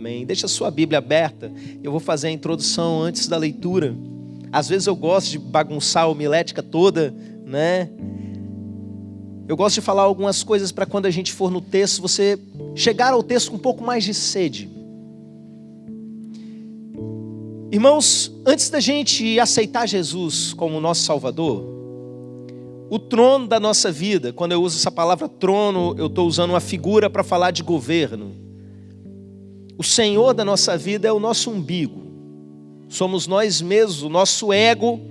amém. Deixa a sua Bíblia aberta, eu vou fazer a introdução antes da leitura. Às vezes eu gosto de bagunçar a homilética toda, né? Eu gosto de falar algumas coisas para quando a gente for no texto, você chegar ao texto com um pouco mais de sede. Irmãos, antes da gente aceitar Jesus como nosso Salvador, o trono da nossa vida, quando eu uso essa palavra trono, eu estou usando uma figura para falar de governo. O Senhor da nossa vida é o nosso umbigo. Somos nós mesmos, o nosso ego,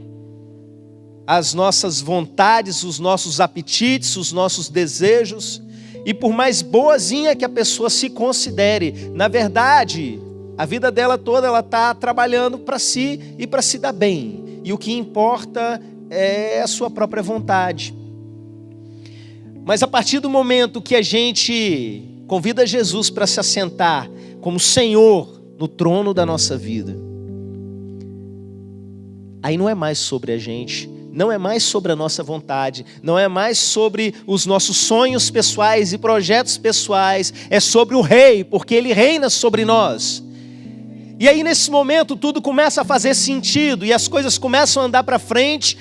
as nossas vontades, os nossos apetites, os nossos desejos. E por mais boazinha que a pessoa se considere, na verdade, a vida dela toda ela está trabalhando para si e para se dar bem. E o que importa é a sua própria vontade. Mas a partir do momento que a gente convida Jesus para se assentar como Senhor no trono da nossa vida, aí não é mais sobre a gente, não é mais sobre a nossa vontade, não é mais sobre os nossos sonhos pessoais e projetos pessoais, é sobre o Rei, porque Ele reina sobre nós. E aí nesse momento tudo começa a fazer sentido e as coisas começam a andar para frente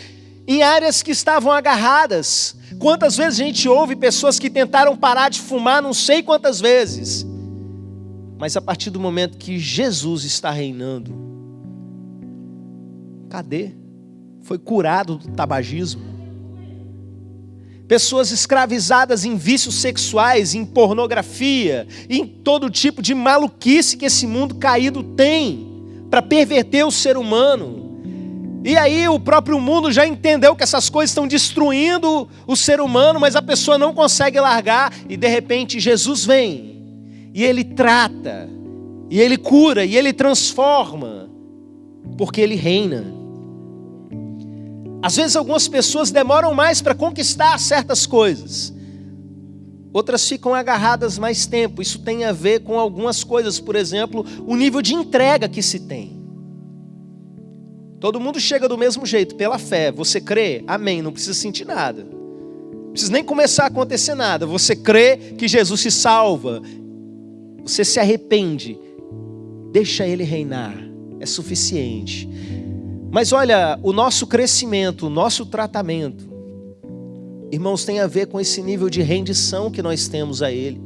em áreas que estavam agarradas. Quantas vezes a gente ouve pessoas que tentaram parar de fumar, não sei quantas vezes, mas a partir do momento que Jesus está reinando, cadê? Foi curado do tabagismo. Pessoas escravizadas em vícios sexuais, em pornografia, em todo tipo de maluquice que esse mundo caído tem para perverter o ser humano. E aí o próprio mundo já entendeu que essas coisas estão destruindo o ser humano, mas a pessoa não consegue largar, e de repente Jesus vem, e Ele trata, e Ele cura, e Ele transforma, porque Ele reina. Às vezes algumas pessoas demoram mais para conquistar certas coisas, outras ficam agarradas mais tempo. Isso tem a ver com algumas coisas, por exemplo, o nível de entrega que se tem. Todo mundo chega do mesmo jeito, pela fé. Você crê? Amém, não precisa sentir nada, não precisa nem começar a acontecer nada. Você crê que Jesus se salva, você se arrepende, deixa Ele reinar, é suficiente. Mas olha, o nosso crescimento, o nosso tratamento, irmãos, tem a ver com esse nível de rendição que nós temos a Ele.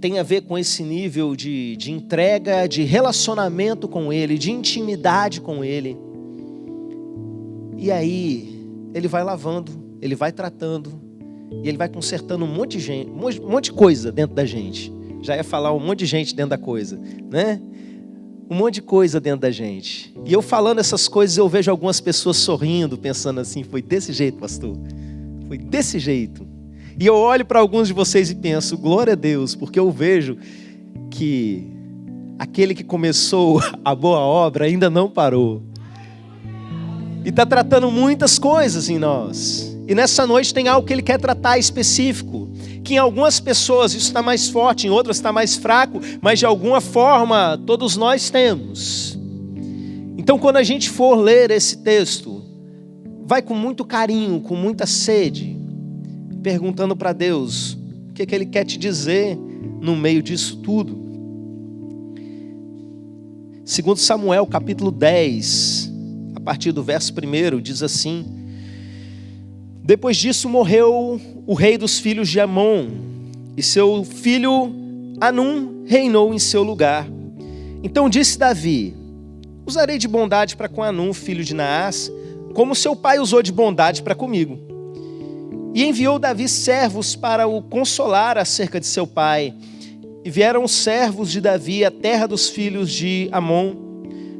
Tem a ver com esse nível de entrega, de relacionamento com Ele, de intimidade com Ele. E aí, Ele vai lavando, Ele vai tratando, e Ele vai consertando um monte de gente, um monte de coisa dentro da gente. Já ia falar um monte de gente dentro da coisa, né? Um monte de coisa dentro da gente. E eu falando essas coisas, eu vejo algumas pessoas sorrindo, pensando assim, foi desse jeito, pastor. Foi desse jeito. E eu olho para alguns de vocês e penso, glória a Deus, porque eu vejo que aquele que começou a boa obra ainda não parou. E está tratando muitas coisas em nós. E nessa noite tem algo que Ele quer tratar específico, que em algumas pessoas isso está mais forte, em outras está mais fraco, mas de alguma forma todos nós temos. Então quando a gente for ler esse texto, vai com muito carinho, com muita sede, perguntando para Deus o que Ele quer te dizer no meio disso tudo. 2 Samuel capítulo 10, a partir do verso 1, diz assim: depois disso morreu o rei dos filhos de Amon, e seu filho Anum reinou em seu lugar. Então disse Davi: usarei de bondade para com Anum, filho de Naás, como seu pai usou de bondade para comigo. E enviou Davi servos para o consolar acerca de seu pai. E vieram os servos de Davi à terra dos filhos de Amon.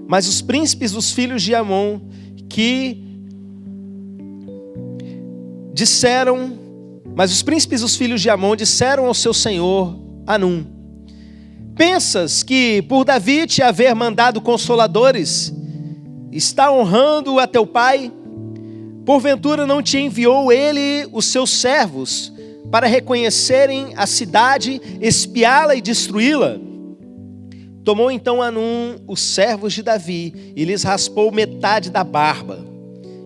Mas os príncipes dos filhos de Amon disseram ao seu senhor Anum: pensas que por Davi te haver mandado consoladores, está honrando a teu pai? Porventura não te enviou ele os seus servos para reconhecerem a cidade, espiá-la e destruí-la? Tomou então Anum os servos de Davi e lhes raspou metade da barba,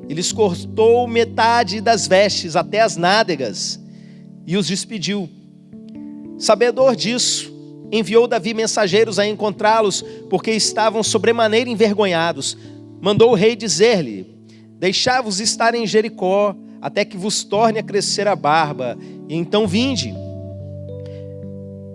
e lhes cortou metade das vestes até as nádegas, e os despediu. Sabedor disso, enviou Davi mensageiros a encontrá-los, porque estavam sobremaneira envergonhados. Mandou o rei dizer-lhe: deixai-vos estar em Jericó, até que vos torne a crescer a barba, e então vinde.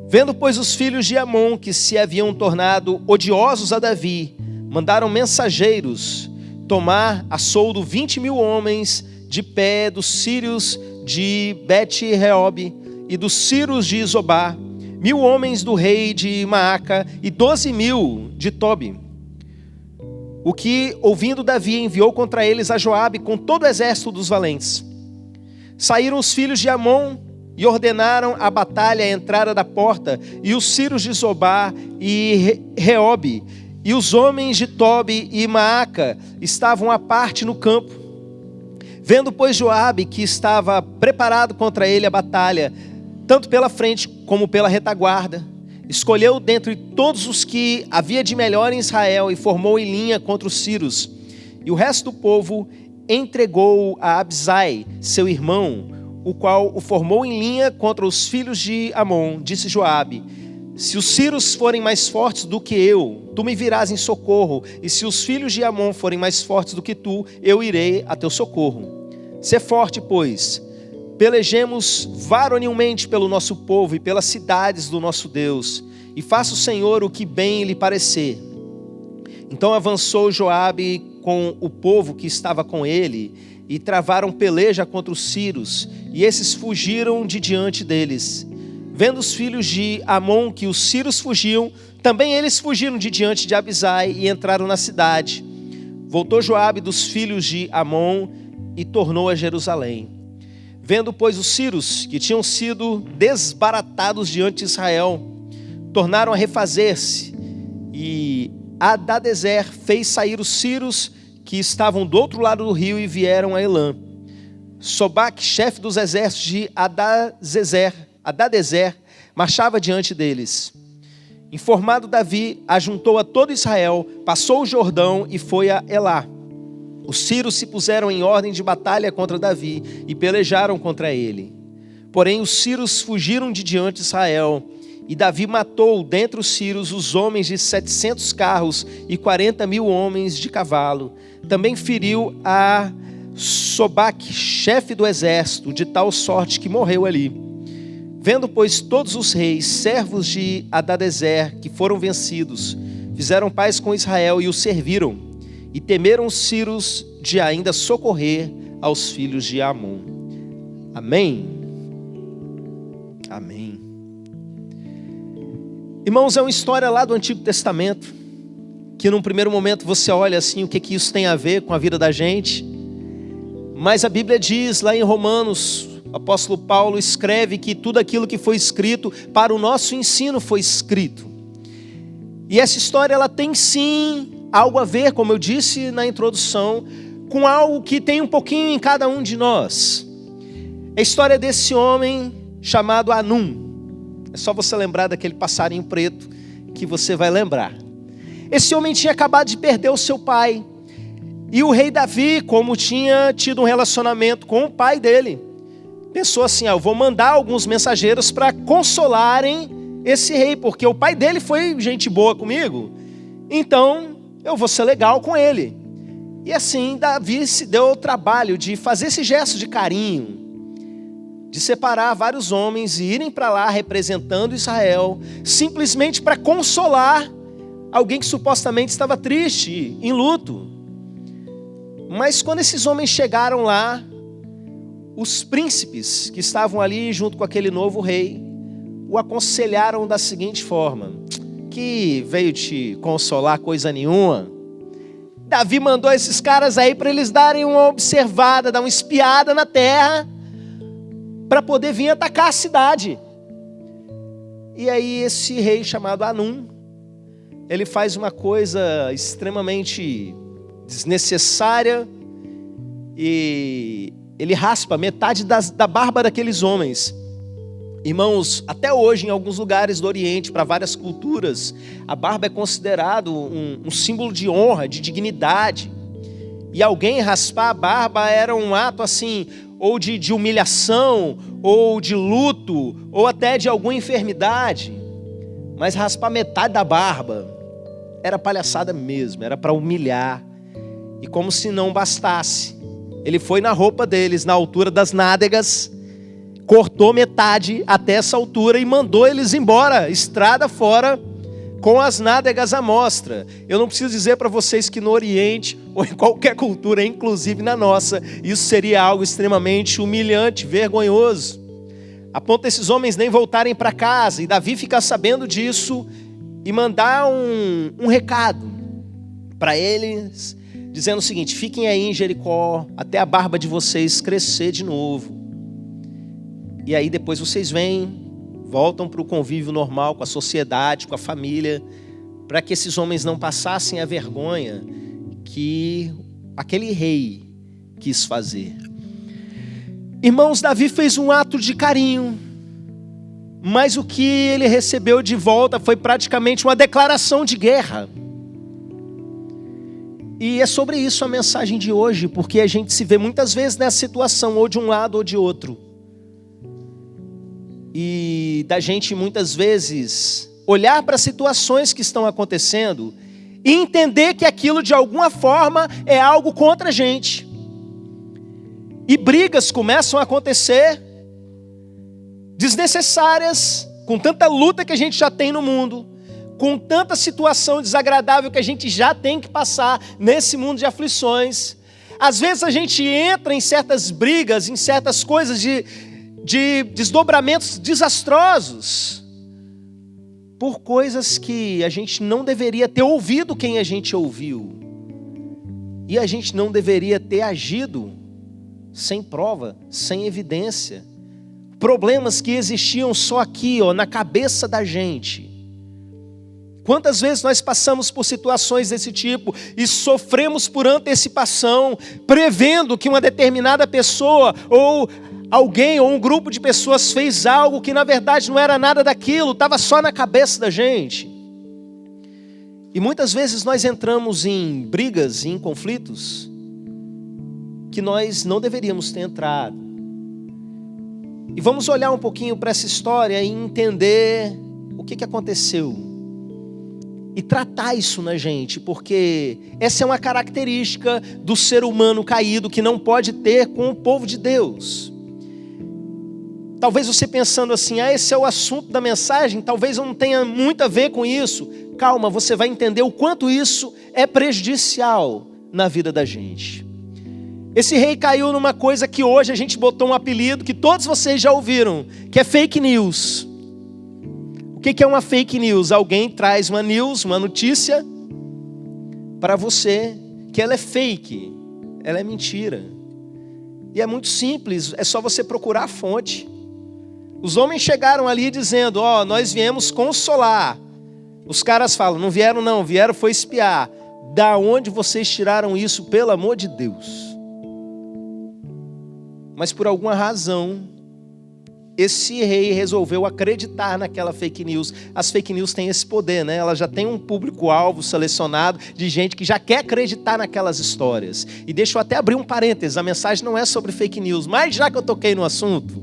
Vendo, pois, os filhos de Amon que se haviam tornado odiosos a Davi, mandaram mensageiros tomar a soldo 20.000 homens de pé dos sírios de Bet-reob e dos sírios de Zobá, 1.000 homens do rei de Maaca e 12.000 de Tobi. O que, ouvindo Davi, enviou contra eles a Joabe com todo o exército dos valentes. Saíram os filhos de Amon e ordenaram a batalha à entrada da porta, e os sírios de Zobá e Reob, e os homens de Tobi e Maaca estavam à parte no campo. Vendo, pois, Joabe que estava preparado contra ele a batalha, tanto pela frente como pela retaguarda, escolheu dentre todos os que havia de melhor em Israel e formou em linha contra os sírios. E o resto do povo entregou a Abisai, seu irmão, o qual o formou em linha contra os filhos de Amon. Disse Joabe: se os sírios forem mais fortes do que eu, tu me virás em socorro, e se os filhos de Amon forem mais fortes do que tu, eu irei a teu socorro. Sê forte, pois, pelejemos varonilmente pelo nosso povo e pelas cidades do nosso Deus, e faça o Senhor o que bem lhe parecer. Então avançou Joabe com o povo que estava com ele, e travaram peleja contra os sírios, e esses fugiram de diante deles. Vendo os filhos de Amon que os sírios fugiam, também eles fugiram de diante de Abisai e entraram na cidade. Voltou Joabe dos filhos de Amon e tornou a Jerusalém. Vendo, pois, os sírios que tinham sido desbaratados diante de Israel, tornaram a refazer-se, e Hadadezer fez sair os sírios que estavam do outro lado do rio e vieram a Elã. Sobaque, chefe dos exércitos de Hadadezer, marchava diante deles. Informado Davi, ajuntou a todo Israel, passou o Jordão e foi a Elá. Os sírios se puseram em ordem de batalha contra Davi e pelejaram contra ele. Porém os sírios fugiram de diante de Israel, e Davi matou dentre os sírios os homens de 700 carros e 40.000 homens de cavalo. Também feriu a Sobaque, chefe do exército, de tal sorte que morreu ali. Vendo, pois, todos os reis, servos de Hadadezer, que foram vencidos, fizeram paz com Israel e o serviram, e temeram os sírios de ainda socorrer aos filhos de Amon. Amém? Amém. Irmãos, é uma história lá do Antigo Testamento, que num primeiro momento você olha assim, o que isso tem a ver com a vida da gente? Mas a Bíblia diz lá em Romanos, o apóstolo Paulo escreve que tudo aquilo que foi escrito para o nosso ensino foi escrito. E essa história ela tem sim algo a ver, como eu disse na introdução, com algo que tem um pouquinho em cada um de nós. É a história desse homem chamado Anum. É só você lembrar daquele passarinho preto que você vai lembrar. Esse homem tinha acabado de perder o seu pai. E o rei Davi, como tinha tido um relacionamento com o pai dele, pensou assim: eu vou mandar alguns mensageiros para consolarem esse rei, porque o pai dele foi gente boa comigo, então eu vou ser legal com ele. E assim Davi se deu o trabalho de fazer esse gesto de carinho, de separar vários homens e irem para lá representando Israel, simplesmente para consolar alguém que supostamente estava triste, em luto. Mas quando esses homens chegaram lá, os príncipes que estavam ali junto com aquele novo rei o aconselharam da seguinte forma: que veio te consolar coisa nenhuma. Davi mandou esses caras aí para eles darem uma observada, dar uma espiada na terra, para poder vir atacar a cidade. E aí esse rei chamado Anum, ele faz uma coisa extremamente desnecessária, e ele raspa metade da barba daqueles homens. Irmãos, até hoje em alguns lugares do Oriente, para várias culturas, a barba é considerado um símbolo de honra, de dignidade. E alguém raspar a barba era um ato assim, ou de humilhação, ou de luto, ou até de alguma enfermidade. Mas raspar metade da barba era palhaçada mesmo, era para humilhar. E como se não bastasse, ele foi na roupa deles, na altura das nádegas, cortou metade até essa altura e mandou eles embora, estrada fora, com as nádegas à mostra. Eu não preciso dizer para vocês que no Oriente, ou em qualquer cultura, inclusive na nossa, isso seria algo extremamente humilhante, vergonhoso. A ponto desses homens nem voltarem para casa, e Davi ficar sabendo disso e mandar um recado para eles, dizendo o seguinte: fiquem aí em Jericó, até a barba de vocês crescer de novo. E aí depois vocês vêm, voltam para o convívio normal, com a sociedade, com a família, para que esses homens não passassem a vergonha que aquele rei quis fazer. Irmãos, Davi fez um ato de carinho, mas o que ele recebeu de volta foi praticamente uma declaração de guerra. E é sobre isso a mensagem de hoje, porque a gente se vê muitas vezes nessa situação, ou de um lado ou de outro. E da gente muitas vezes olhar para as situações que estão acontecendo e entender que aquilo de alguma forma é algo contra a gente. E brigas começam a acontecer desnecessárias, com tanta luta que a gente já tem no mundo, com tanta situação desagradável que a gente já tem que passar nesse mundo de aflições. Às vezes a gente entra em certas brigas, em certas coisas de desdobramentos desastrosos, por coisas que a gente não deveria ter ouvido quem a gente ouviu, e a gente não deveria ter agido sem prova, sem evidência. Problemas que existiam só aqui, na cabeça da gente. Quantas vezes nós passamos por situações desse tipo e sofremos por antecipação, prevendo que uma determinada pessoa ou alguém ou um grupo de pessoas fez algo que na verdade não era nada daquilo, estava só na cabeça da gente. E muitas vezes nós entramos em brigas, em conflitos que nós não deveríamos ter entrado. E vamos olhar um pouquinho para essa história e entender o que aconteceu. E tratar isso na gente, porque essa é uma característica do ser humano caído que não pode ter com o povo de Deus. Talvez você pensando assim, esse é o assunto da mensagem, talvez eu não tenha muito a ver com isso. Calma, você vai entender o quanto isso é prejudicial na vida da gente. Esse rei caiu numa coisa que hoje a gente botou um apelido que todos vocês já ouviram, que é fake news. O que é uma fake news? Alguém traz uma news, uma notícia para você que ela é fake, ela é mentira. E é muito simples, é só você procurar a fonte. Os homens chegaram ali dizendo, nós viemos consolar. Os caras falam, não vieram não, vieram foi espiar. Da onde vocês tiraram isso, pelo amor de Deus? Mas por alguma razão, esse rei resolveu acreditar naquela fake news. As fake news têm esse poder, né? Ela já tem um público-alvo selecionado de gente que já quer acreditar naquelas histórias. E deixa eu até abrir um parênteses, a mensagem não é sobre fake news, mas já que eu toquei no assunto,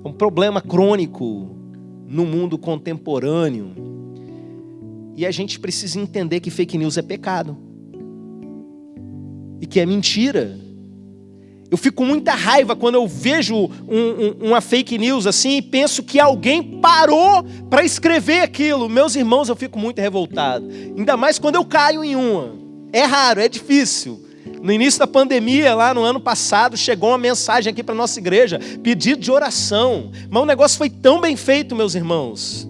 é um problema crônico no mundo contemporâneo. E a gente precisa entender que fake news é pecado. E que é mentira. Eu fico com muita raiva quando eu vejo uma fake news assim e penso que alguém parou para escrever aquilo. Meus irmãos, eu fico muito revoltado. Ainda mais quando eu caio em uma. É raro, é difícil. No início da pandemia, lá no ano passado, chegou uma mensagem aqui para a nossa igreja, pedido de oração. Mas o negócio foi tão bem feito, meus irmãos.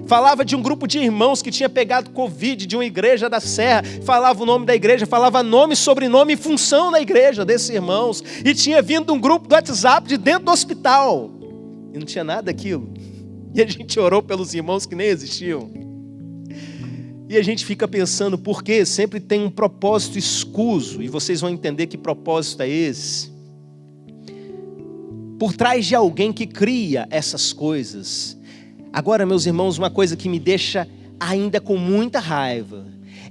Falava de um grupo de irmãos que tinha pegado Covid, de uma igreja da Serra. Falava o nome da igreja, falava nome, sobrenome e função da igreja desses irmãos. E tinha vindo um grupo do WhatsApp de dentro do hospital. E não tinha nada daquilo. E a gente orou pelos irmãos que nem existiam. E a gente fica pensando, por quê? Sempre tem um propósito escuso. E vocês vão entender que propósito é esse. Por trás de alguém que cria essas coisas. Agora, meus irmãos, uma coisa que me deixa ainda com muita raiva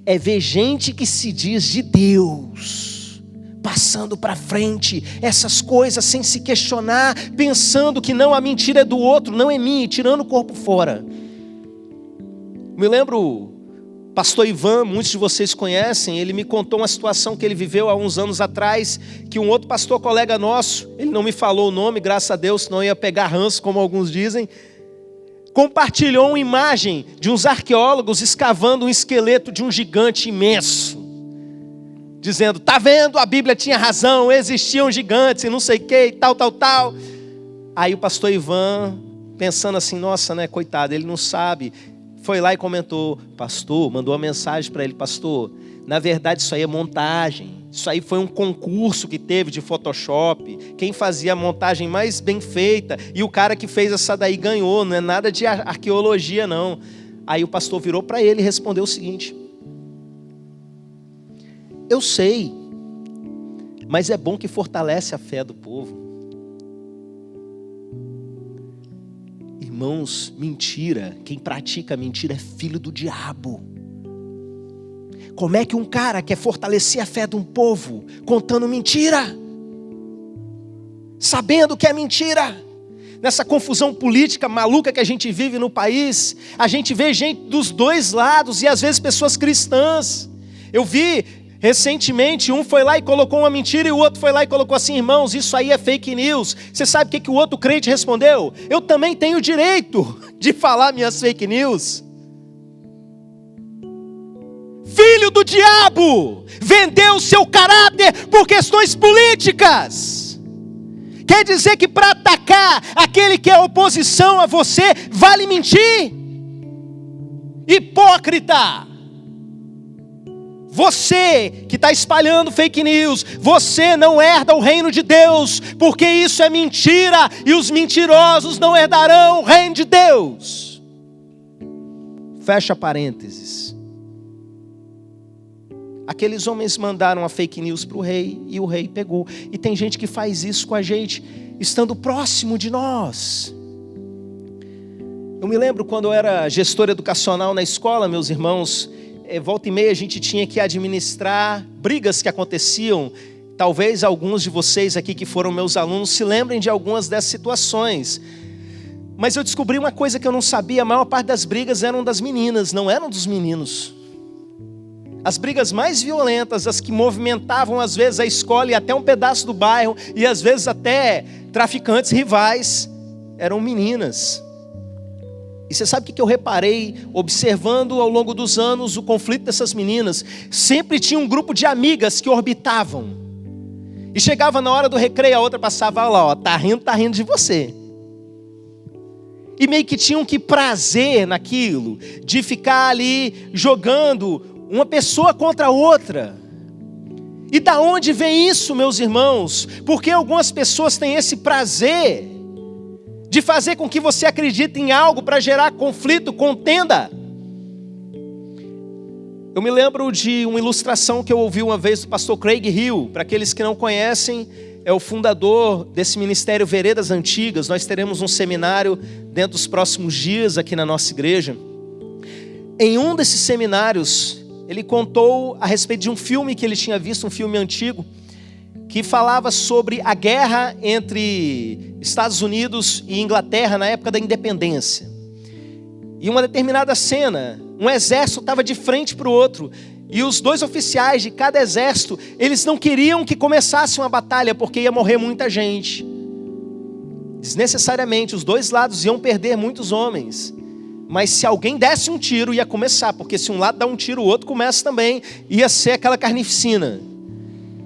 é ver gente que se diz de Deus, passando para frente essas coisas sem se questionar, pensando que não, a mentira é do outro, não é minha, tirando o corpo fora. Me lembro, pastor Ivan, muitos de vocês conhecem, ele me contou uma situação que ele viveu há uns anos atrás, que um outro pastor colega nosso, ele não me falou o nome, graças a Deus, senão ia pegar ranço, como alguns dizem, compartilhou uma imagem de uns arqueólogos escavando um esqueleto de um gigante imenso, dizendo, tá vendo, a Bíblia tinha razão, existiam gigantes e não sei o que, e tal. Aí o pastor Ivan, pensando assim, nossa, né, coitado, ele não sabe, foi lá e comentou, pastor, mandou uma mensagem para ele, pastor, na verdade isso aí é montagem, isso aí foi um concurso que teve de Photoshop, quem fazia a montagem mais bem feita, e o cara que fez essa daí ganhou, não é nada de arqueologia não. Aí o pastor virou para ele e respondeu o seguinte, eu sei, mas é bom que fortalece a fé do povo. Irmãos, mentira, quem pratica mentira é filho do diabo. Como é que um cara quer fortalecer a fé de um povo contando mentira? Sabendo que é mentira. Nessa confusão política maluca que a gente vive no país, a gente vê gente dos dois lados e às vezes pessoas cristãs. Eu vi recentemente, um foi lá e colocou uma mentira e o outro foi lá e colocou assim, irmãos, isso aí é fake news. Você sabe o que o outro crente respondeu? Eu também tenho o direito de falar minhas fake news. Filho do diabo, vendeu o seu caráter por questões políticas. Quer dizer que para atacar aquele que é oposição a você, vale mentir? Hipócrita! Você que está espalhando fake news, você não herda o reino de Deus, porque isso é mentira, e os mentirosos não herdarão o reino de Deus. Fecha parênteses. Aqueles homens mandaram a fake news para o rei, e o rei pegou. E tem gente que faz isso com a gente, estando próximo de nós. Eu me lembro quando eu era gestor educacional na escola, meus irmãos, volta e meia a gente tinha que administrar brigas que aconteciam. Talvez alguns de vocês aqui que foram meus alunos se lembrem de algumas dessas situações. Mas eu descobri uma coisa que eu não sabia, a maior parte das brigas eram das meninas, não eram dos meninos. As brigas mais violentas, as que movimentavam às vezes a escola e até um pedaço do bairro, e às vezes até traficantes rivais, eram meninas. E você sabe o que eu reparei, observando ao longo dos anos o conflito dessas meninas? Sempre tinha um grupo de amigas que orbitavam. E chegava na hora do recreio, a outra passava lá, ó, tá rindo de você. E meio que tinham que prazer naquilo, de ficar ali jogando uma pessoa contra a outra. E da onde vem isso, meus irmãos? Porque algumas pessoas têm esse prazer de fazer com que você acredite em algo para gerar conflito, contenda. Eu me lembro de uma ilustração que eu ouvi uma vez do pastor Craig Hill. Para aqueles que não conhecem, é o fundador desse ministério Veredas Antigas. Nós teremos um seminário dentro dos próximos dias aqui na nossa igreja. Em um desses seminários, ele contou a respeito de um filme que ele tinha visto, um filme antigo, que falava sobre a guerra entre Estados Unidos e Inglaterra na época da independência. E uma determinada cena, um exército estava de frente para o outro, e os dois oficiais de cada exército, eles não queriam que começasse uma batalha, porque ia morrer muita gente. Desnecessariamente, os dois lados iam perder muitos homens. Mas se alguém desse um tiro, ia começar, porque se um lado dá um tiro, o outro começa também, ia ser aquela carnificina.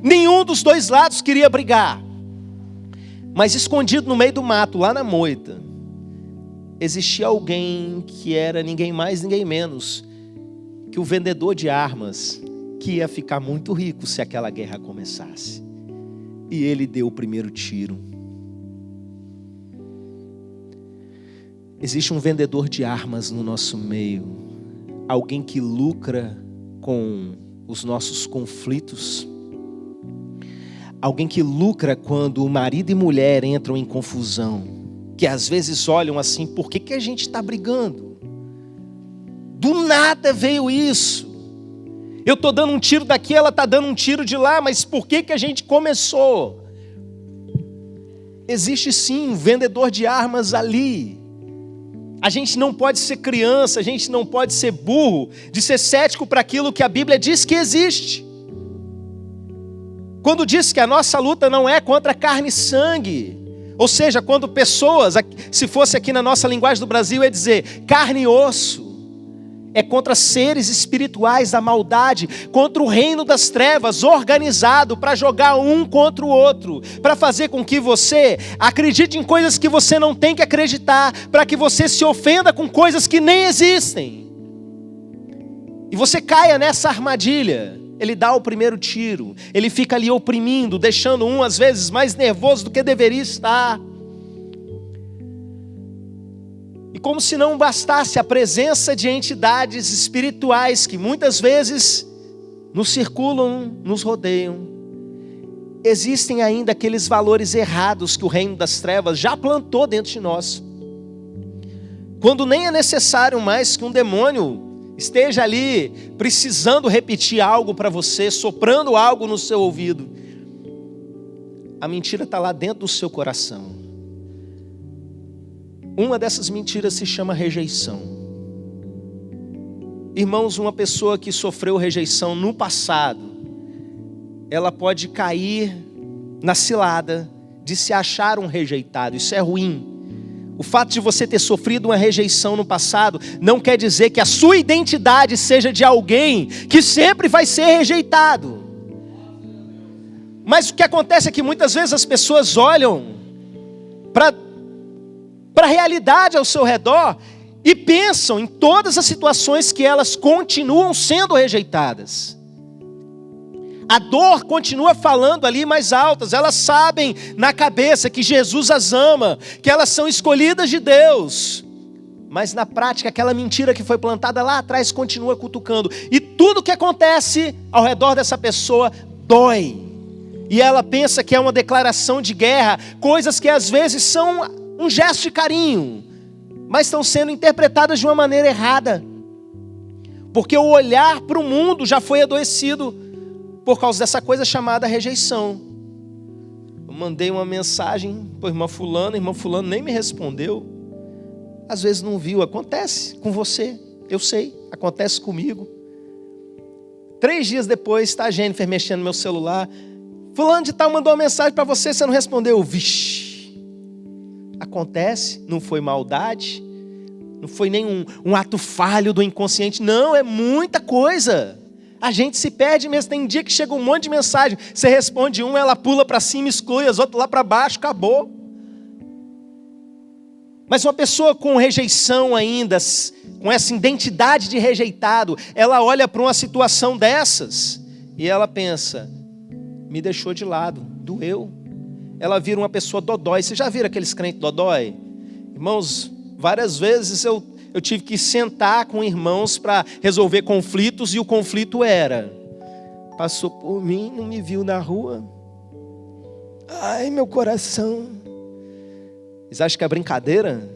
Nenhum dos dois lados queria brigar. Mas escondido no meio do mato, lá na moita, existia alguém que era ninguém mais, ninguém menos que o vendedor de armas, que ia ficar muito rico se aquela guerra começasse. E ele deu o primeiro tiro. Existe um vendedor de armas no nosso meio, alguém que lucra com os nossos conflitos, alguém que lucra quando o marido e mulher entram em confusão, que às vezes olham assim, por que a gente está brigando? Do nada veio isso. Eu estou dando um tiro daqui, ela está dando um tiro de lá, mas por que a gente começou? Existe sim um vendedor de armas ali. A gente não pode ser criança, a gente não pode ser burro, de ser cético para aquilo que a Bíblia diz que existe. Quando diz que a nossa luta não é contra carne e sangue, ou seja, quando pessoas, se fosse aqui na nossa linguagem do Brasil, é dizer carne e osso, é contra seres espirituais da maldade, contra o reino das trevas, organizado para jogar um contra o outro, para fazer com que você acredite em coisas que você não tem que acreditar, para que você se ofenda com coisas que nem existem, e você caia nessa armadilha. Ele dá o primeiro tiro, ele fica ali oprimindo, deixando um às vezes mais nervoso do que deveria estar. E como se não bastasse a presença de entidades espirituais que muitas vezes nos circulam, nos rodeiam, existem ainda aqueles valores errados que o reino das trevas já plantou dentro de nós. Quando nem é necessário mais que um demônio esteja ali precisando repetir algo para você, soprando algo no seu ouvido, a mentira está lá dentro do seu coração. Uma dessas mentiras se chama rejeição. Irmãos, uma pessoa que sofreu rejeição no passado, ela pode cair na cilada de se achar um rejeitado. Isso é ruim. O fato de você ter sofrido uma rejeição no passado não quer dizer que a sua identidade seja de alguém que sempre vai ser rejeitado. Mas o que acontece é que muitas vezes as pessoas olham para a realidade ao seu redor e pensam em todas as situações que elas continuam sendo rejeitadas. A dor continua falando ali mais altas. Elas sabem na cabeça que Jesus as ama, que elas são escolhidas de Deus. Mas na prática, aquela mentira que foi plantada lá atrás continua cutucando. E tudo que acontece ao redor dessa pessoa dói. E ela pensa que é uma declaração de guerra, coisas que às vezes são um gesto de carinho, mas estão sendo interpretadas de uma maneira errada. Porque o olhar para o mundo já foi adoecido por causa dessa coisa chamada rejeição. Eu mandei uma mensagem para a irmã fulano nem me respondeu. Às vezes não viu, acontece com você, eu sei, acontece comigo. 3 dias depois está a Jennifer mexendo no meu celular, fulano de tal mandou uma mensagem para você, você não respondeu. Vixe, acontece, não foi maldade, não foi nenhum ato falho do inconsciente, não, é muita coisa. A gente se perde mesmo, tem dia que chega um monte de mensagem, você responde uma, ela pula para cima, exclui as outras lá para baixo, acabou. Mas uma pessoa com rejeição ainda, com essa identidade de rejeitado, ela olha para uma situação dessas e ela pensa, me deixou de lado, doeu. Ela vira uma pessoa dodói. Você já viram aqueles crentes dodói? Irmãos, várias vezes eu tive que sentar com irmãos para resolver conflitos, e o conflito era: passou por mim, não me viu na rua. Ai, meu coração. Vocês acham que é brincadeira?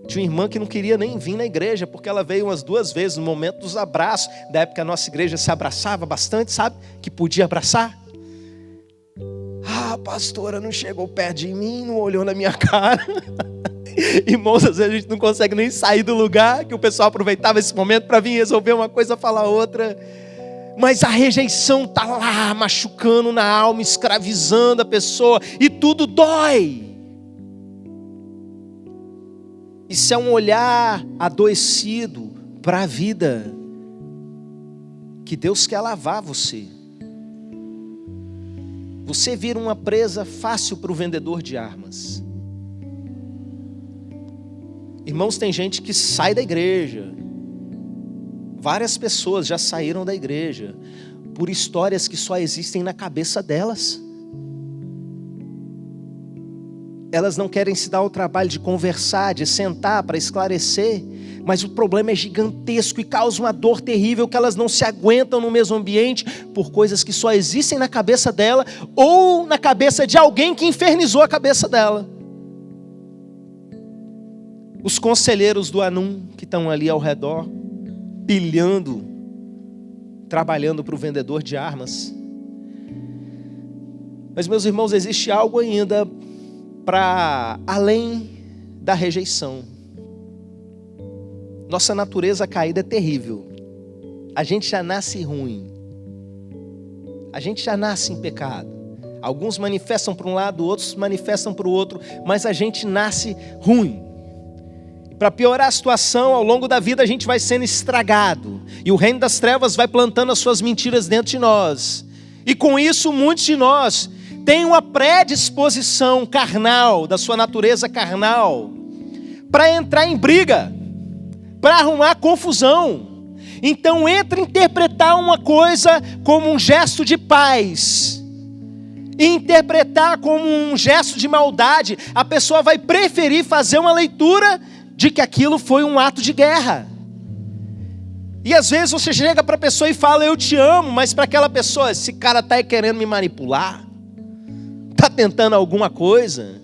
Tinha uma irmã que não queria nem vir na igreja, porque ela veio umas 2 vezes no momento dos abraços. Da época a nossa igreja se abraçava bastante, sabe? Que podia abraçar. Ah, pastora, não chegou perto de mim, não olhou na minha cara. Irmãos, às vezes a gente não consegue nem sair do lugar, que o pessoal aproveitava esse momento para vir resolver uma coisa, falar outra. Mas a rejeição está lá, machucando na alma, escravizando a pessoa, e tudo dói. Isso é um olhar adoecido para a vida, que Deus quer lavar você. Você vira uma presa fácil para o vendedor de armas. Irmãos, tem gente que sai da igreja. Várias pessoas já saíram da igreja por histórias que só existem na cabeça delas. Elas não querem se dar o trabalho de conversar, de sentar para esclarecer, mas o problema é gigantesco e causa uma dor terrível, que elas não se aguentam no mesmo ambiente por coisas que só existem na cabeça dela ou na cabeça de alguém que infernizou a cabeça dela. Os conselheiros do Anum que estão ali ao redor, pilhando, trabalhando para o vendedor de armas. Mas, meus irmãos, existe algo ainda para além da rejeição. Nossa natureza caída é terrível. A gente já nasce ruim. A gente já nasce em pecado. Alguns manifestam para um lado, outros manifestam para o outro, mas a gente nasce ruim. Para piorar a situação, ao longo da vida a gente vai sendo estragado. E o reino das trevas vai plantando as suas mentiras dentro de nós. E com isso, muitos de nós têm uma predisposição carnal, da sua natureza carnal, para entrar em briga, para arrumar confusão. Então entra interpretar uma coisa como um gesto de paz, e interpretar como um gesto de maldade. A pessoa vai preferir fazer uma leitura de que aquilo foi um ato de guerra. E às vezes você chega para a pessoa e fala, eu te amo, mas para aquela pessoa, esse cara está querendo me manipular, está tentando alguma coisa.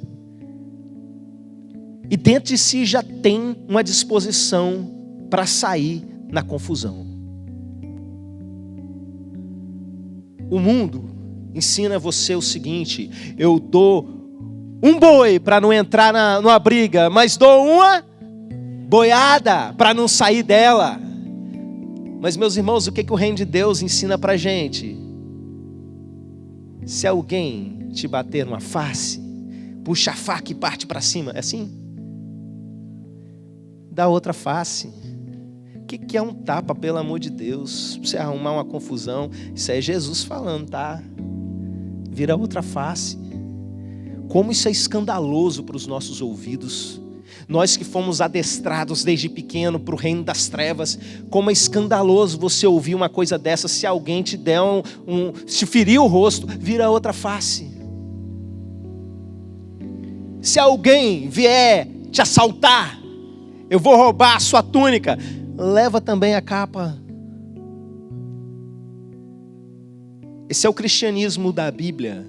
E dentro de si já tem uma disposição para sair na confusão. O mundo ensina você o seguinte: eu dou um boi para não entrar numa briga, mas dou uma boiada para não sair dela. Mas, meus irmãos, o que o reino de Deus ensina para a gente? Se alguém te bater numa face, puxa a faca e parte para cima. É assim? Dá outra face. O que é um tapa, pelo amor de Deus? Pra você arrumar uma confusão. Isso é Jesus falando, tá? Vira outra face. Como isso é escandaloso para os nossos ouvidos. Nós que fomos adestrados desde pequeno para o reino das trevas, como é escandaloso você ouvir uma coisa dessa. Se alguém te der se ferir o rosto, vira outra face. Se alguém vier te assaltar, eu vou roubar a sua túnica, leva também a capa. Esse é o cristianismo da Bíblia.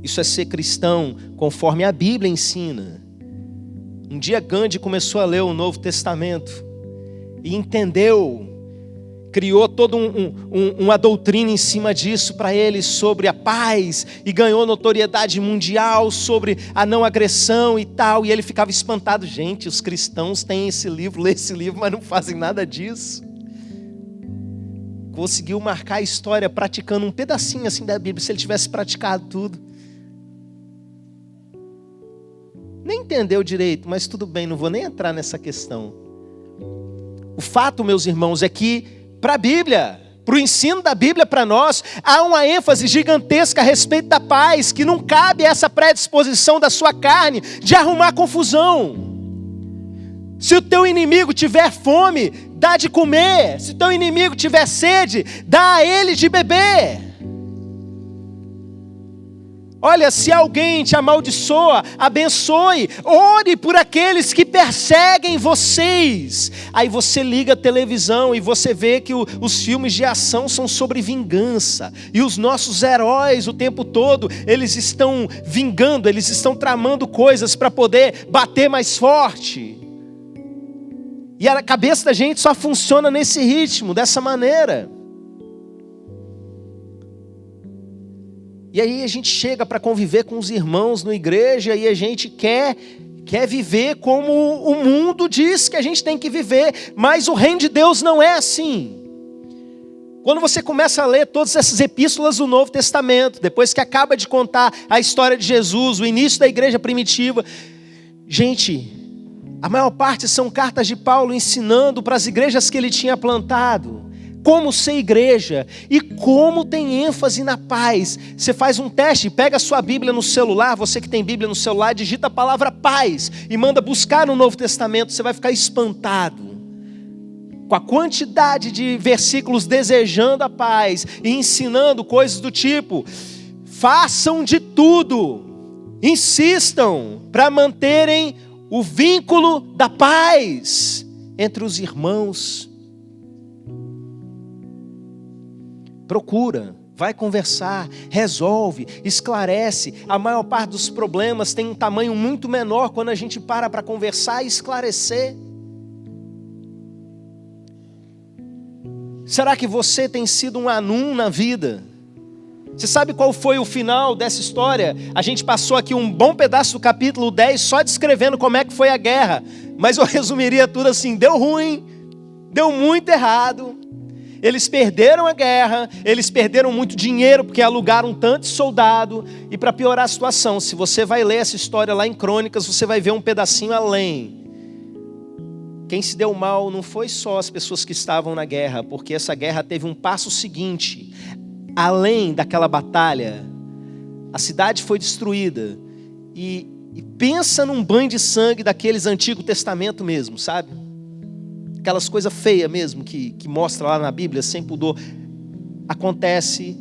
Isso é ser cristão conforme a Bíblia ensina. Um dia Gandhi começou a ler o Novo Testamento e entendeu, criou toda uma doutrina em cima disso para ele, sobre a paz, e ganhou notoriedade mundial sobre a não agressão e tal, e ele ficava espantado. Gente, os cristãos têm esse livro, lê esse livro, mas não fazem nada disso. Conseguiu marcar a história praticando um pedacinho assim da Bíblia. Se ele tivesse praticado tudo, nem entendeu direito, mas tudo bem, não vou nem entrar nessa questão. O fato, meus irmãos, é que para a Bíblia, para o ensino da Bíblia para nós, há uma ênfase gigantesca a respeito da paz, que não cabe essa predisposição da sua carne de arrumar confusão. Se o teu inimigo tiver fome, dá de comer. Se o teu inimigo tiver sede, dá a ele de beber. Olha, se alguém te amaldiçoa, abençoe, ore por aqueles que perseguem vocês. Aí você liga a televisão e você vê que os filmes de ação são sobre vingança. E os nossos heróis o tempo todo, eles estão vingando, eles estão tramando coisas para poder bater mais forte. E a cabeça da gente só funciona nesse ritmo, dessa maneira. E aí a gente chega para conviver com os irmãos na igreja e a gente quer viver como o mundo diz que a gente tem que viver, mas o reino de Deus não é assim. Quando você começa a ler todas essas epístolas do Novo Testamento, depois que acaba de contar a história de Jesus, o início da igreja primitiva, gente, a maior parte são cartas de Paulo ensinando para as igrejas que ele tinha plantado como ser igreja e como tem ênfase na paz. Você faz um teste, pega a sua Bíblia no celular, você que tem Bíblia no celular, digita a palavra paz e manda buscar no Novo Testamento, você vai ficar espantado com a quantidade de versículos desejando a paz e ensinando coisas do tipo: façam de tudo, insistam para manterem o vínculo da paz entre os irmãos. Procura, vai conversar, resolve, esclarece. A maior parte dos problemas tem um tamanho muito menor quando a gente para conversar e esclarecer. Será que você tem sido um Anum na vida? Você sabe qual foi o final dessa história? A gente passou aqui um bom pedaço do capítulo 10 só descrevendo como é que foi a guerra. Mas eu resumiria tudo assim: deu ruim, deu muito errado. Eles perderam a guerra, eles perderam muito dinheiro porque alugaram tanto de soldado. E para piorar a situação, se você vai ler essa história lá em Crônicas, você vai ver um pedacinho além. Quem se deu mal não foi só as pessoas que estavam na guerra, porque essa guerra teve um passo seguinte. Além daquela batalha, a cidade foi destruída. E pensa num banho de sangue daqueles Antigo Testamento mesmo, sabe? Aquelas coisas feias mesmo que mostra lá na Bíblia, sem pudor. Acontece,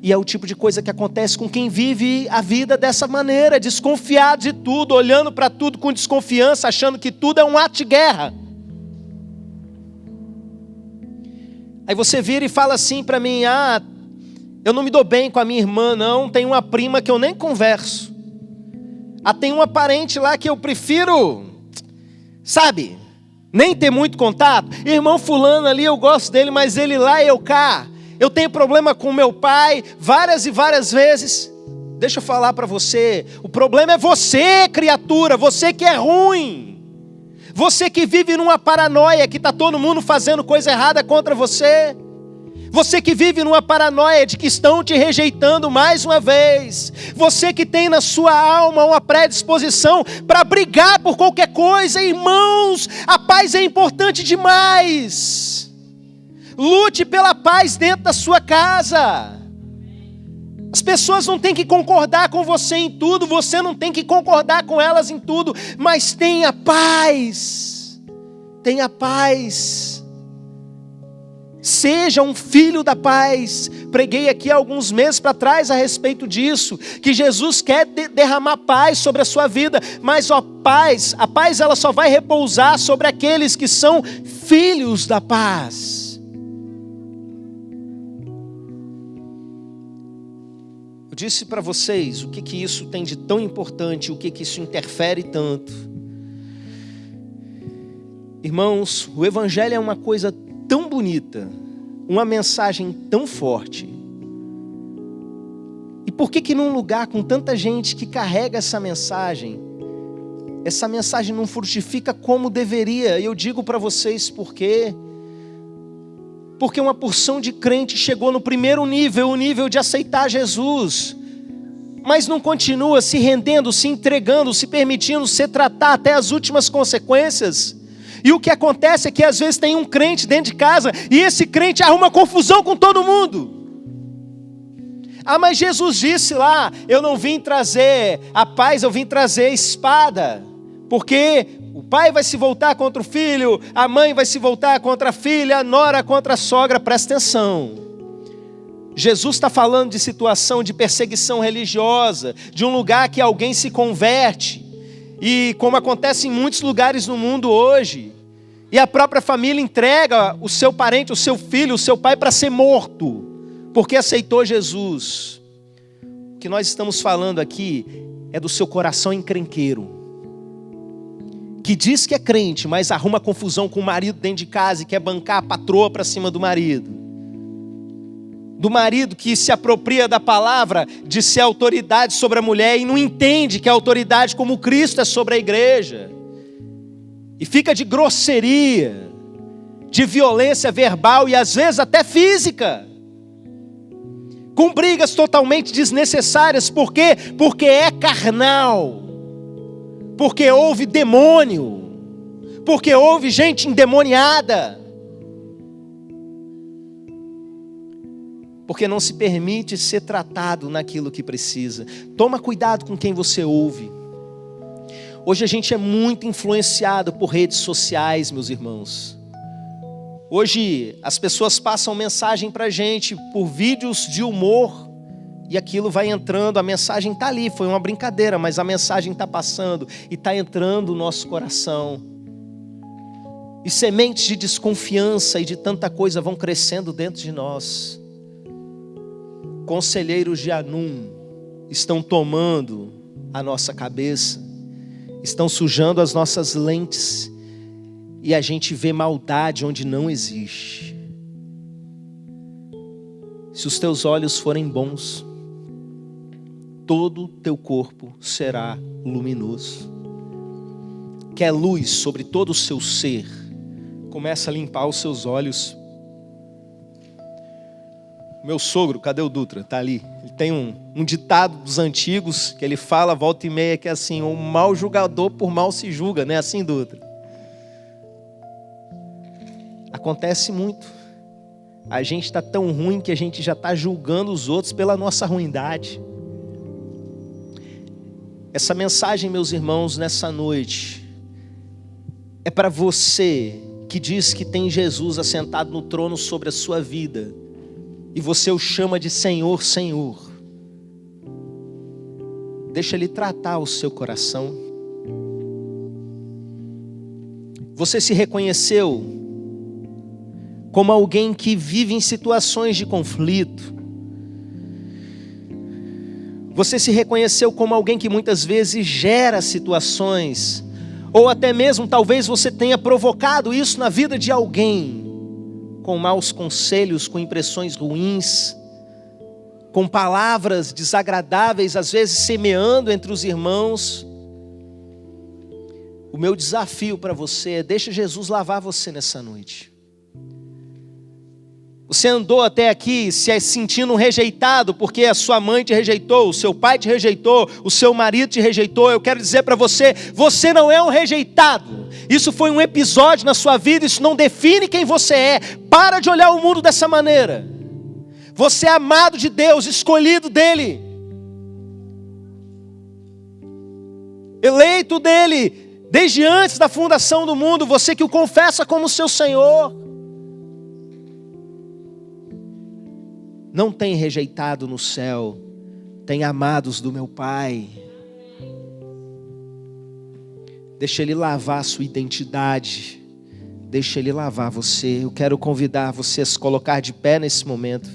e é o tipo de coisa que acontece com quem vive a vida dessa maneira, desconfiado de tudo, olhando para tudo com desconfiança, achando que tudo é um ato de guerra. Aí você vira e fala assim para mim: eu não me dou bem com a minha irmã não, tem uma prima que eu nem converso. Tem uma parente lá que eu prefiro, sabe, nem ter muito contato. Irmão fulano ali, eu gosto dele, mas ele lá, eu cá. Eu tenho problema com meu pai, várias e várias vezes. Deixa eu falar para você, o problema é você, criatura, você que é ruim. Você que vive numa paranoia, que está todo mundo fazendo coisa errada contra você. Você que vive numa paranoia de que estão te rejeitando mais uma vez. Você que tem na sua alma uma predisposição para brigar por qualquer coisa. Irmãos, a paz é importante demais. Lute pela paz dentro da sua casa. As pessoas não têm que concordar com você em tudo, você não tem que concordar com elas em tudo, mas tenha paz. Tenha paz. Seja um filho da paz. Preguei aqui há alguns meses para trás a respeito disso, que Jesus quer derramar paz sobre a sua vida, mas a paz ela só vai repousar sobre aqueles que são filhos da paz. Eu disse para vocês o que isso tem de tão importante, o que isso interfere tanto. Irmãos, o Evangelho é uma coisa tão bonita, uma mensagem tão forte. E por que num lugar com tanta gente que carrega essa mensagem não frutifica como deveria? E eu digo para vocês por quê. Porque uma porção de crente chegou no primeiro nível, o nível de aceitar Jesus, mas não continua se rendendo, se entregando, se permitindo ser tratado até as últimas consequências. E o que acontece é que às vezes tem um crente dentro de casa e esse crente arruma confusão com todo mundo. Mas Jesus disse lá: eu não vim trazer a paz, eu vim trazer a espada. Porque o pai vai se voltar contra o filho, a mãe vai se voltar contra a filha, a nora contra a sogra. Presta atenção. Jesus está falando de situação de perseguição religiosa, de um lugar que alguém se converte. E como acontece em muitos lugares no mundo hoje, e a própria família entrega o seu parente, o seu filho, o seu pai para ser morto, porque aceitou Jesus. O que nós estamos falando aqui é do seu coração encrenqueiro, que diz que é crente, mas arruma confusão com o marido dentro de casa e quer bancar a patroa para cima do marido. Do marido que se apropria da palavra de ser autoridade sobre a mulher e não entende que a autoridade como Cristo é sobre a igreja. E fica de grosseria, de violência verbal e às vezes até física. Com brigas totalmente desnecessárias. Por quê? Porque é carnal. Porque houve demônio. Porque houve gente endemoniada. Porque não se permite ser tratado naquilo que precisa. Toma cuidado com quem você ouve. Hoje a gente é muito influenciado por redes sociais, meus irmãos. Hoje as pessoas passam mensagem para a gente por vídeos de humor. E aquilo vai entrando, a mensagem está ali, foi uma brincadeira, mas a mensagem está passando e está entrando no nosso coração. E sementes de desconfiança e de tanta coisa vão crescendo dentro de nós. Conselheiros de Anum estão tomando a nossa cabeça, estão sujando as nossas lentes, e a gente vê maldade onde não existe. Se os teus olhos forem bons, todo o teu corpo será luminoso. Quer luz sobre todo o seu ser, começa a limpar os seus olhos. Meu sogro, cadê o Dutra? Está ali. Ele tem um ditado dos antigos que ele fala, volta e meia, que é assim: o mal julgador por mal se julga, não é assim, Dutra? Acontece muito. A gente está tão ruim que a gente já está julgando os outros pela nossa ruindade. Essa mensagem, meus irmãos, nessa noite, é para você que diz que tem Jesus assentado no trono sobre a sua vida, e você o chama de Senhor, Senhor. Deixa Ele tratar o seu coração. Você se reconheceu como alguém que vive em situações de conflito. Você se reconheceu como alguém que muitas vezes gera situações, ou até mesmo talvez você tenha provocado isso na vida de alguém, com maus conselhos, com impressões ruins, com palavras desagradáveis, às vezes semeando entre os irmãos. O meu desafio para você é: deixa Jesus lavar você nessa noite. Você andou até aqui se sentindo rejeitado porque a sua mãe te rejeitou, o seu pai te rejeitou, o seu marido te rejeitou. Eu quero dizer para você, você não é um rejeitado. Isso foi um episódio na sua vida, isso não define quem você é. Para de olhar o mundo dessa maneira. Você é amado de Deus, escolhido dEle, eleito dEle, desde antes da fundação do mundo. Você que o confessa como seu Senhor. Não tem rejeitado no céu, tem amados do meu Pai. Deixa Ele lavar a sua identidade, deixa Ele lavar você. Eu quero convidar você a se colocar de pé nesse momento.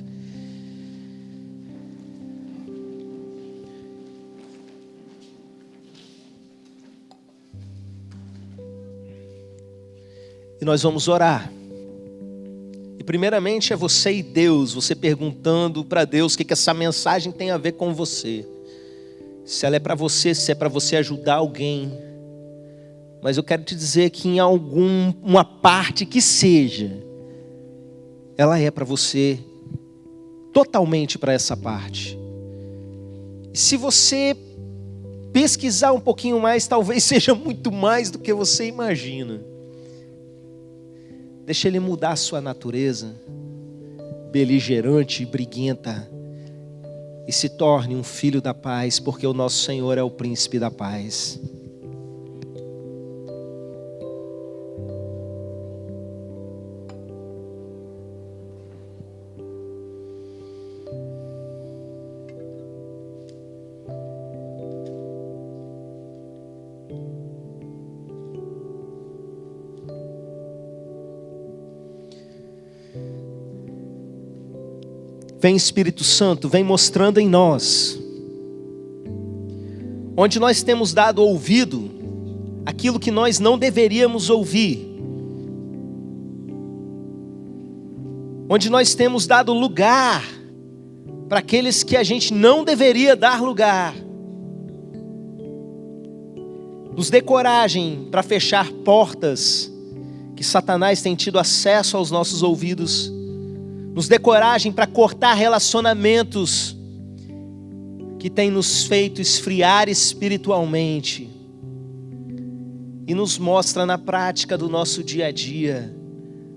E nós vamos orar. Primeiramente é você e Deus, você perguntando para Deus o que essa mensagem tem a ver com você. Se ela é para você, se é para você ajudar alguém. Mas eu quero te dizer que em uma parte que seja, ela é para você, totalmente para essa parte. E se você pesquisar um pouquinho mais, talvez seja muito mais do que você imagina. Deixa Ele mudar a sua natureza beligerante e briguenta, e se torne um filho da paz, porque o nosso Senhor é o príncipe da paz. Vem Espírito Santo, vem mostrando em nós, onde nós temos dado ouvido aquilo que nós não deveríamos ouvir, onde nós temos dado lugar para aqueles que a gente não deveria dar lugar. Nos dê coragem para fechar portas que Satanás tem tido acesso aos nossos ouvidos. Nos dê coragem para cortar relacionamentos que têm nos feito esfriar espiritualmente. E nos mostra na prática do nosso dia a dia,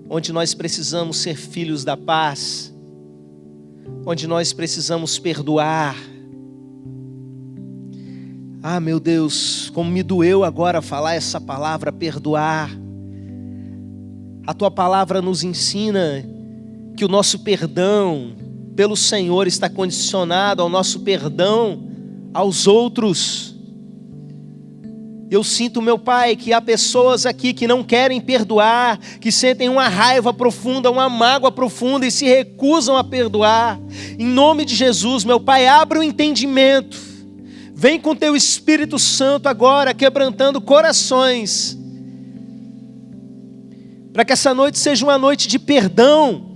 onde nós precisamos ser filhos da paz, onde nós precisamos perdoar. Ah, meu Deus, como me doeu agora falar essa palavra, perdoar. A Tua palavra nos ensina que o nosso perdão pelo Senhor está condicionado ao nosso perdão aos outros. Eu sinto, meu Pai, que há pessoas aqui que não querem perdoar, que sentem uma raiva profunda, uma mágoa profunda e se recusam a perdoar. Em nome de Jesus, meu Pai, abre o entendimento. Vem com Teu Espírito Santo agora, quebrantando corações, para que essa noite seja uma noite de perdão.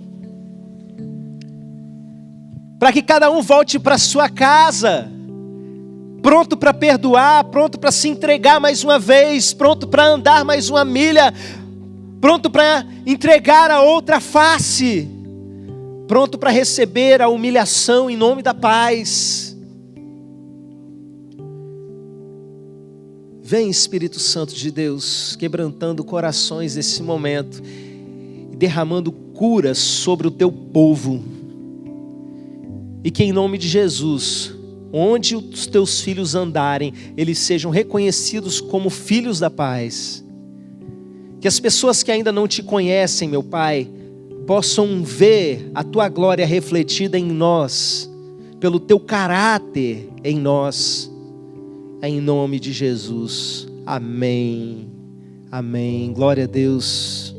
para que cada um volte para sua casa, pronto para perdoar, pronto para se entregar mais uma vez, pronto para andar mais uma milha, pronto para entregar a outra face, pronto para receber a humilhação em nome da paz. Vem, Espírito Santo de Deus, quebrantando corações nesse momento e derramando cura sobre o teu povo. E que em nome de Jesus, onde os teus filhos andarem, eles sejam reconhecidos como filhos da paz. Que as pessoas que ainda não te conhecem, meu Pai, possam ver a tua glória refletida em nós, pelo teu caráter em nós, em nome de Jesus. Amém. Amém. Glória a Deus.